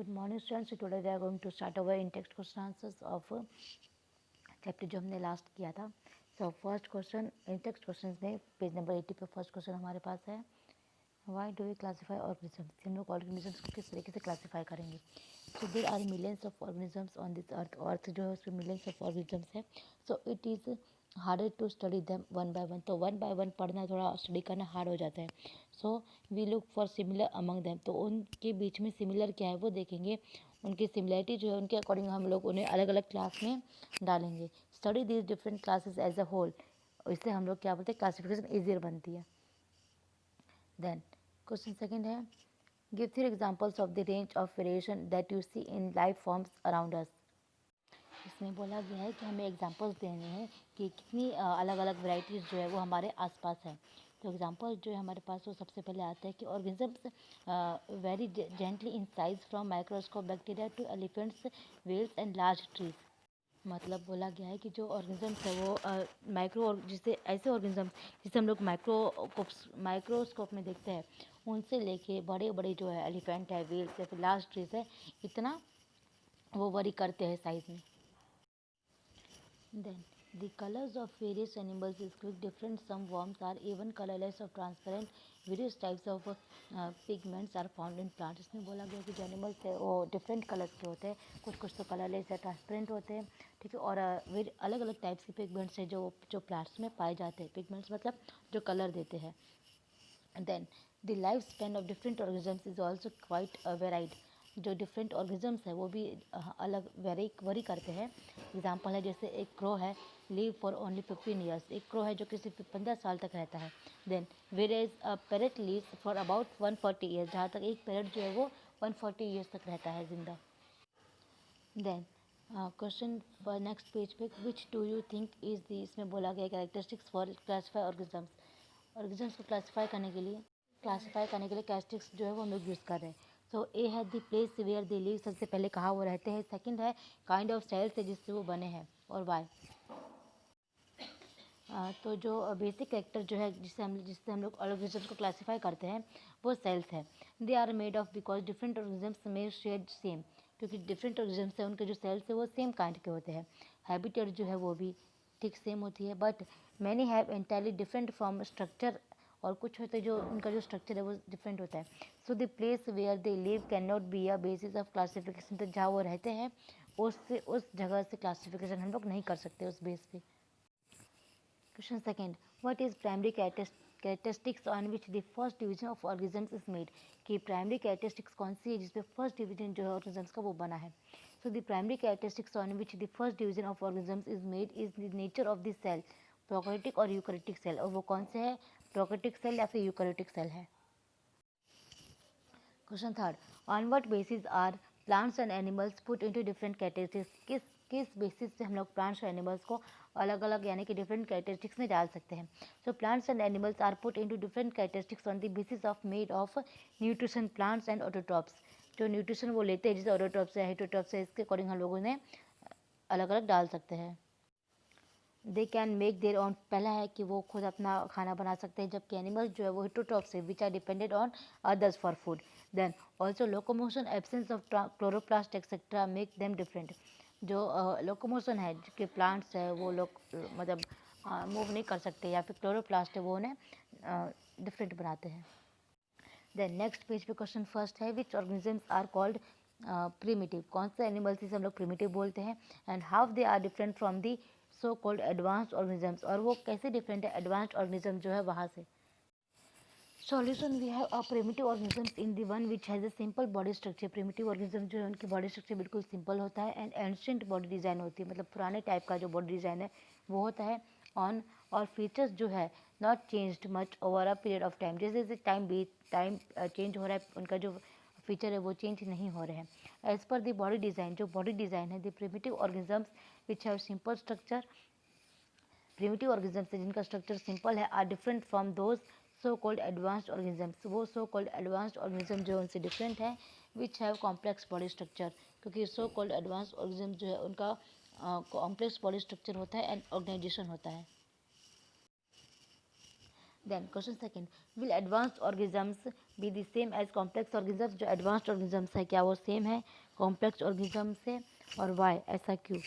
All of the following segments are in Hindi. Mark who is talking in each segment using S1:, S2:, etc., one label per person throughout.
S1: Good morning students. So today we are going to start our in-text question answers of chapter जो हमने लास्ट किया था. So first question in-text question में पेज नंबर 80 पे फर्स्ट क्वेश्चन हमारे पास है. Why do we classify organisms. हम लोग ऑर्गेनिजम्स को किस तरीके से क्लासीफाई करेंगे. So there are millions of organisms on this earth जो है उसमें मिलियंस ऑफ ऑर्गेनिजम्स है. So it is harder to study them one by one. तो वन बाय वन पढ़ना थोड़ा स्टडी करना हार्ड हो जाता है. So we look for similar among them. तो उनके बीच में सिमिलर क्या है वो देखेंगे. उनकी सिमिलरिटी जो है उनके अकॉर्डिंग हम लोग उन्हें अलग अलग क्लास में डालेंगे. Study these different classes as a whole. इससे हम लोग क्या बोलते हैं क्लासिफिकेशन ईजियर बनती है. देन क्वेश्चन सेकंड है give 3 examples of the range of variation that you see in life forms around us. इसमें बोला गया है कि हमें एग्जांपल्स देने हैं कि कितनी अलग अलग वैरायटीज़ जो है वो हमारे आसपास है. तो एग्जांपल जो है हमारे पास वो सबसे पहले आता है कि organisms very gently in size from microscope bacteria to elephants whales and large trees. मतलब बोला गया है कि जो ऑर्गेनिजम्स है वो माइक्रो जिसे ऐसे ऑर्गेनिजम्स जिसे हम लोग माइक्रोस्कोप में देखते हैं उनसे लेके बड़े बड़े जो है एलिफेंट है, व्हेल्स है, फिर लार्ज ट्रीज है, इतना वो वरी करते हैं साइज में. Then, the colors of various animals is quite different. Some worms are even colorless or transparent. Various types of pigments are found in plants. इसमें बोला गया कि जो एनिमल्स है वो डिफरेंट कलर्स के होते हैं. कुछ कुछ तो कलरलेस है, ट्रांसपेरेंट होते हैं, ठीक है. और अलग अलग टाइप्स के पिगमेंट्स है जो प्लांट्स में पाए जाते हैं. पिगमेंट्स मतलब जो कलर देते हैं. Then the life span of different organisms is also quite varied. जो डिफरेंट ऑर्गेनिजम्स है वो भी अलग वरी करते हैं. एग्जांपल है जैसे एक क्रो है लिव फॉर ओनली 15 ईयर्स. एक क्रो है जो कि सिर्फ 15 साल तक रहता है. Then where is a parrot live for about 140 years. जहाँ तक एक पैरेट जो है वो 140 ईयर्स तक रहता है जिंदा. Then question for next page पे which do you think is the. इसमें बोला गया characteristics for classify organisms. Organisms को क्लासीफाई करने के लिए कैरेक्टरिस्टिक्स जो है वो हम लोग यूज़ कर रहे हैं. सो ए है the place where they live. सबसे पहले कहाँ वो रहते हैं. सेकंड है काइंड ऑफ सेल्स है जिससे वो बने हैं और वाई. तो जो बेसिक कैरेक्टर जो है जिससे हम लोग ऑर्गेनिजम्स को क्लासीफाई करते हैं वो सेल्स है. They are made of because different organisms में शेड सेम. क्योंकि डिफरेंट ऑर्गेनिजम्स है उनके जो सेल्स है वो सेम काइंड के होते हैं. हैबिटेट जो है वो भी ठीक सेम होती है. But many have entirely different from structure. और कुछ होते हैं जो उनका जो स्ट्रक्चर है वो डिफरेंट होता है. So the place where they live can not be a basis of classification. तो जहाँ वो रहते हैं उस जगह से क्लासिफिकेशन हम लोग नहीं कर सकते उस बेस पे. Question second what is primary characteristics on which the first division of organisms is made. कि प्राइमरी कैरेक्टरिस्टिक्स कौन सी है जिसपे फर्स्ट डिवीजन जो है ऑर्गेनिजम्स का वो बना है. So the primary characteristics on which the first division of organisms is made is the nature of the cell. Prokaryotic और यूकैरियोटिक सेल. और वो कौन से है प्रोकैरियोटिक सेल या फिर यूकैरियोटिक सेल है. Question third on what basis are plants and animals put into different characteristics. किस बेसिस पे हम लोग प्लांट्स और एनिमल्स को अलग अलग यानी कि डिफरेंट कैरेक्टरिस्टिक्स में डाल सकते हैं. So plants and animals are put into different characteristics on the basis of made of nutrition plants and autotrophs. जो न्यूट्रिशन वो लेते हैं जैसे ऑटोट्रॉप्स है हेटरोट्रॉप्स है इसके अकॉर्डिंग हम लोग उन्हें अलग अलग डाल सकते हैं. They can make their own. पहला है कि वो खुद अपना खाना बना सकते हैं. जबकि एनिमल्स जो है वो हेटरोट्रॉप्स है which are depended on others for food. Then also locomotion absence of chloroplast etcetera make them different. जो लोकोमोशन है कि प्लांट्स है वो लोग मतलब मूव नहीं कर सकते या फिर क्लोरोप्लास्ट है वो उन्हें डिफरेंट बनाते हैं. देन नेक्स्ट पेज पे क्वेश्चन फर्स्ट है which organisms are called primitive. कौन से एनिमल्स से हम लोग प्रिमिटिव बोलते हैं. And how they are different from the so called advanced organisms. और वो कैसे डिफरेंट है एडवांस्ड ऑर्गेनिज्म जो है वहाँ से. Solution we have a primitive organisms in the one which has a simple body structure. Primitive organism जो है उनकी बॉडी स्ट्रक्चर बिल्कुल सिंपल होता है. एंड एंशिएंट बॉडी डिज़ाइन होती है मतलब पुराने टाइप का जो बॉडी डिज़ाइन है वो होता है. ऑन और फीचर्स जो है not changed much over a period of time. जैसे जैसे टाइम चेंज हो रहा है उनका जो फीचर है वो चेंज नहीं हो रहे हैं. As per the body design जो बॉडी डिज़ाइन है the primitive organisms which have simple structure. Primitive organisms जिनका स्ट्रक्चर सिंपल है are different from those so called advanced organisms. वो सो कॉल्ड एडवांस्ड ऑर्गेनिज्म जो उनसे डिफरेंट है which have complex body structure. क्योंकि सो कॉल्ड एडवांस्ड ऑर्गेनिज्म जो है उनका कॉम्प्लेक्स बॉडी स्ट्रक्चर होता है एंड ऑर्गेनाइजेशन होता है. Then question second, will advanced organisms be the same as complex organisms? जो एडवांस्ड ऑर्गेनिजम्स है क्या वो सेम है कॉम्प्लेक्स ऑर्गेनिजम्स से, और वाई, ऐसा क्यों?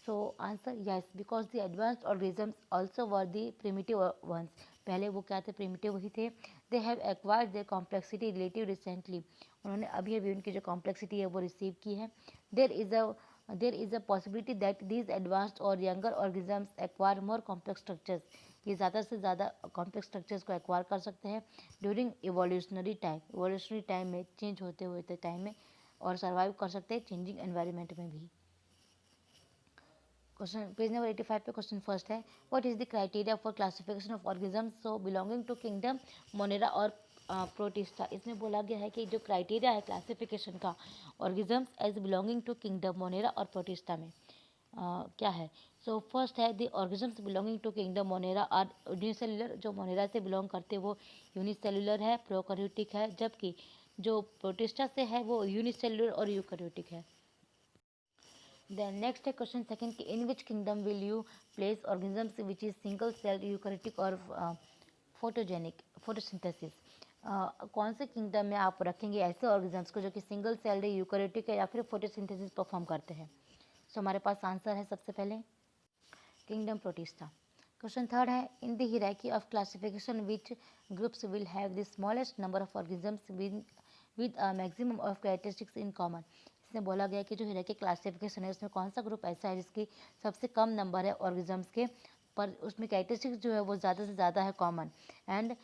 S1: So answer yes, because the advanced organisms also were the primitive ones. पहले वो क्या थे, प्रिमिटिव वही थे। They have acquired their complexity relative recently, उन्होंने अभी अभी उनकी जो कॉम्प्लेक्सिटी है वो रिसीव की है। There is a possibility that these advanced और younger organisms acquire more complex structures, ये ज़्यादा से ज़्यादा कॉम्प्लेक्स स्ट्रक्चर्स को एक्वायर कर सकते हैं ड्यूरिंग इवोल्यूशनरी टाइम में, चेंज होते हुए टाइम में, और सर्वाइव कर सकते हैं चेंजिंग एनवायरनमेंट में भी। क्वेश्चन पेज नंबर 85 पे क्वेश्चन फर्स्ट है, what is the criteria for classification of organisms so belonging to kingdom Monera और प्रोटिस्टा? इसमें बोला गया है कि जो क्राइटेरिया है क्लासिफिकेशन का organisms as belonging to kingdom Monera और प्रोटिस्टा में क्या है। सो फर्स्ट है the organisms belonging to kingdom Monera are unicellular, जो मोनेरा से बिलोंग करते हैं वो यूनिसेलुलर है, प्रोकैरियोटिक है, जबकि जो प्रोटिस्टा से है वो यूनिसेलुलर और यूकैरियोटिक है। Then next है क्वेश्चन सेकंड कि in which kingdom will you place organisms which is single celled eukaryotic और फोटोजेनिक फोटोसिंथेसिस? कौन से किंगडम में आप रखेंगे ऐसे ऑर्गेनिजम्स को जो कि सिंगल सेल्ड है, यूकैरियोटिक है, या फिर फोटोसिंथेसिस परफॉर्म करते हैं? सो हमारे पास आंसर है सबसे पहले किंगडम प्रोटिस्टा। क्वेश्चन थर्ड है, in the hierarchy of classification which groups will have the smallest number of organisms with a maximum of characteristics in common? इसमें बोला गया कि जो हियरार्की क्लासिफिकेशन है उसमें कौन सा ग्रुप ऐसा है जिसकी सबसे कम नंबर है ऑर्गेनिजम्स के, पर उसमें कैरेक्टरिस्टिक्स जो है वो ज़्यादा से ज़्यादा है common, and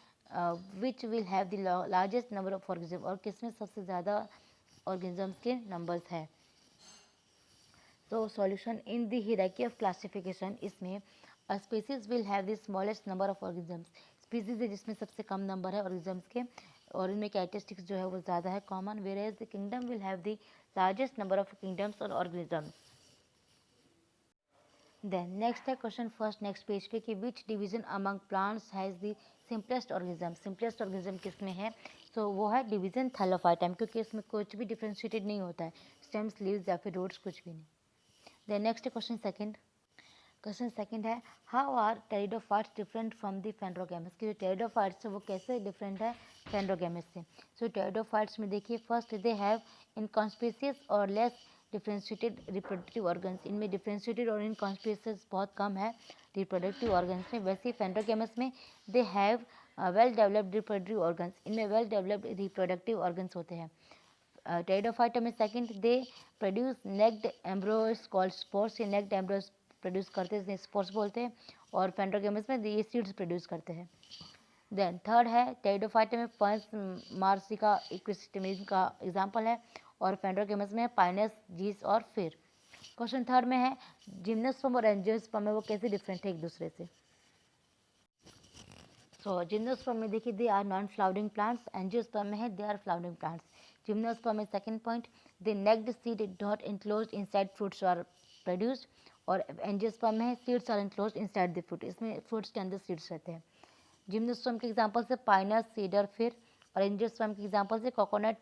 S1: which will have the largest number of organism, और किसमें सबसे ज़्यादा ऑर्गेनिजम्स के नंबर्स है। तो solution in the hierarchy of classification, इसमें a species will have the smallest number of organisms, species है जिसमें सबसे कम नंबर है ऑर्गेनिजम्स के, और इनमें कैरेक्टरिस्टिक्स जो है वो ज़्यादा है common, whereas the kingdom will have the largest number of kingdoms और ऑर्गेनिजम्स। देन नेक्स्ट है क्वेश्चन फर्स्ट नेक्स्ट पेज पे कि which division among plants has the simplest organism? Simplest organism किसमें है? तो वो है डिवीजन थैलोफाइटम, क्योंकि इसमें कुछ भी डिफ्रेंशिएटेड नहीं होता है, स्टेम्स, लीव्स या फिर रूट्स कुछ भी नहीं। देन नेक्स्ट क्वेश्चन सेकंड है, how are pteridophytes different from the phanerogams? कि जो टेरिडोफाइट्स है वो कैसे डिफरेंट है फेंड्रोगेमस से? सो टेरिडोफाइट्स में देखिए फर्स्ट दे हैव इनकॉन्स्पीशियस और लेस डिफ्रेंशिएटेड रिप्रोडक्टिव ऑर्गन्स, इनमें डिफ्रेंशिएटेड और इनकॉन्स्पीशियस बहुत कम है रिप्रोडक्टिव ऑर्गन्स में। वैसे ही फेंड्रोगेमस में they have well developed reproductive organs, इनमें वेल डेवलप्ड रिप्रोडक्टिव ऑर्गन्स होते हैं। टेरिडोफाइटा में second they produce naked embryos called spores, ये नेक्ड एम्ब्रोस प्रोड्यूस करते हैं स्पोर्स बोलते हैं, और पेंड्रोगेमस में ये सीड्स प्रोड्यूस करते हैं। देन थर्ड है टेरिडोफाइटा में पंस मार्सिका इक्विस्टमिज्म का एग्जांपल है, और पेंड्रोगेमस में पाइनस, जीस और फिर। क्वेश्चन थर्ड में है जिम्नोस्पर्म और एंजियोस्पर्म में वो कैसे डिफरेंट है एक दूसरे से? सो जिम्नोस्पर्म में देखिए they are non flowering plants, angiosperm में है they are flowering plants. Gymnosperm में second point the naked seed not enclosed inside fruits are produced, और एंजियोस्पर्म में है seeds are enclosed inside the fruit, इसमें फ्रूट्स के अंदर सीड्स रहते हैं। जिम्नोस्पर्म के एग्जांपल से पाइनस, सीडर, फिर, और एंजियोस्पर्म के एग्जांपल से कोकोनट,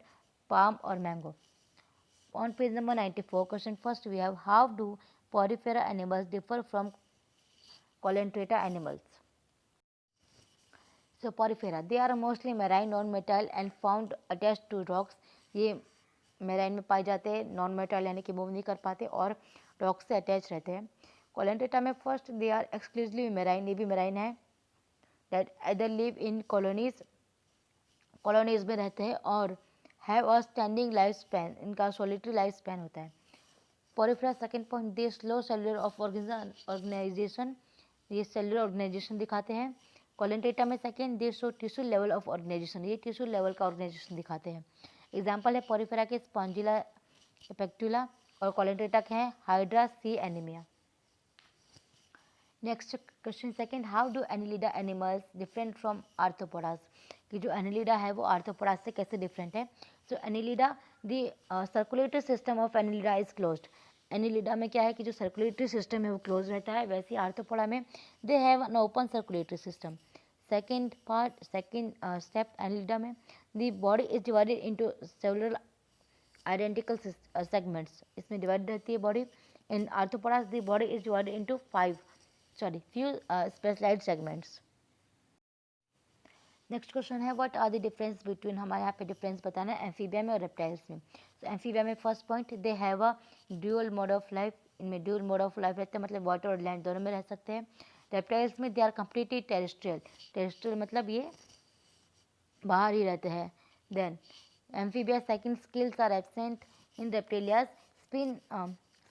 S1: पाम और mango. On page number 94 question first we have how do porifera animals differ from coelenterata animals? So porifera, they are mostly marine, non-motile and found attached to rocks. ये मेराइन में पाए जाते हैं, नॉन मेटाइल यानी कि मूव नहीं कर पाते और रॉक से अटैच रहते हैं। कोलेंट्रेटा में first they are exclusively marine, ये भी मेराइन है, that other live in colonies में रहते हैं और have a standing life span, इनका सोलिटरी लाइफ स्पैन होता है। Porifera second point they slow cellular of organisation, ये सेलुलर ऑर्गेनाइजेशन दिखाते हैं। कोलेंट्रेटा में second they show tissue level of organisation, ये टिश्यू लेवल का ऑर्गेनाइजेशन दिखाते हैं। एग्जाम्पल है पोरिफेरा के स्पॉन्जिला एपेक्टुला, और कोलेंट्रेटा के हैं hydra sea anemone. Next question second, how do annelida animals different from arthropodas? कि जो एनिलिडा है वो आर्थ्रोपोडास से कैसे डिफरेंट है? So annelida the circulatory system of annelida is closed, annelida में क्या है कि जो सर्कुलेटरी सिस्टम है वो क्लोज रहता है, वैसे ही आर्थ्रोपोडा में they have an open circulatory system. Second step annelida में the body is divided into several identical segments, इसमें डिवाइड रहती है body. In arthropodas the body is divided into few specialized segments. Next question है what are the difference between, हमारे यहाँ पे डिफरेंस बताना है एम्फीबिया में और रेप्टाइल्स में। तो एम्फीबिया में first point they have a dual mode of life, इनमें ड्यूअल मोड ऑफ लाइफ रहते हैं, मतलब वाटर और लैंड दोनों में रह सकते हैं। रेप्टाइल्स में they are completely terrestrial, terrestrial मतलब ये बाहर ही रहते हैं। Then amphibia second scales are absent in reptilias, spin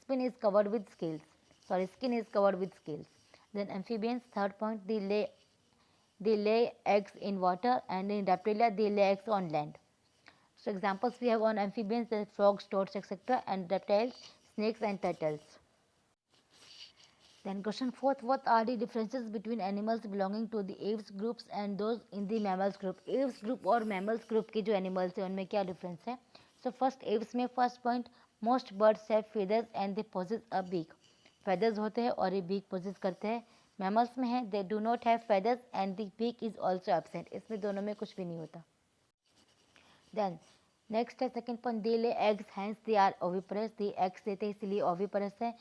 S1: spin is covered with scales, sorry skin is covered with scales. Then amphibians third point they lay eggs in water, and in reptilia they lay eggs on land. So examples we have on amphibians are frogs, toads, etc., and reptiles snakes and turtles. Then question fourth, what are the differences between animals belonging to the aves groups and those in the mammals group? Aves group और mammals group के जो animals हैं उनमें क्या difference है? So first aves में first point, most birds have feathers and they possess a beak. feathers होते हैं और ये beak possess करते हैं. mammals में है they do not have feathers and the beak is also absent. इसमें दोनों में कुछ भी नहीं होता. Then next है second point, they lay eggs hence they are oviparous. they eggs देते हैं इसलिए oviparous है.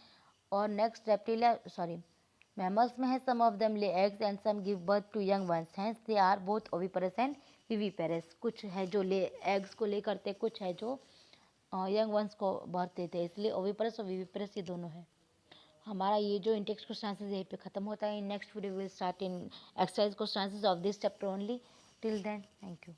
S1: और नेक्स्ट रेप्टिलिया सॉरी मैमल्स में है some of them lay eggs and some give birth to young ones, hence they are both oviparous and viviparous. कुछ है जो ले एग्स को ले करते, कुछ है जो यंग वंस को बर्थ देते हैं, इसलिए ओविपरस और विविपेरस ये दोनों है. हमारा ये जो इंटेक्स क्वेश्चन आंसर यहीं पे खत्म होता है. Next video will start in exercise question answers of this chapter only. Till then thank you.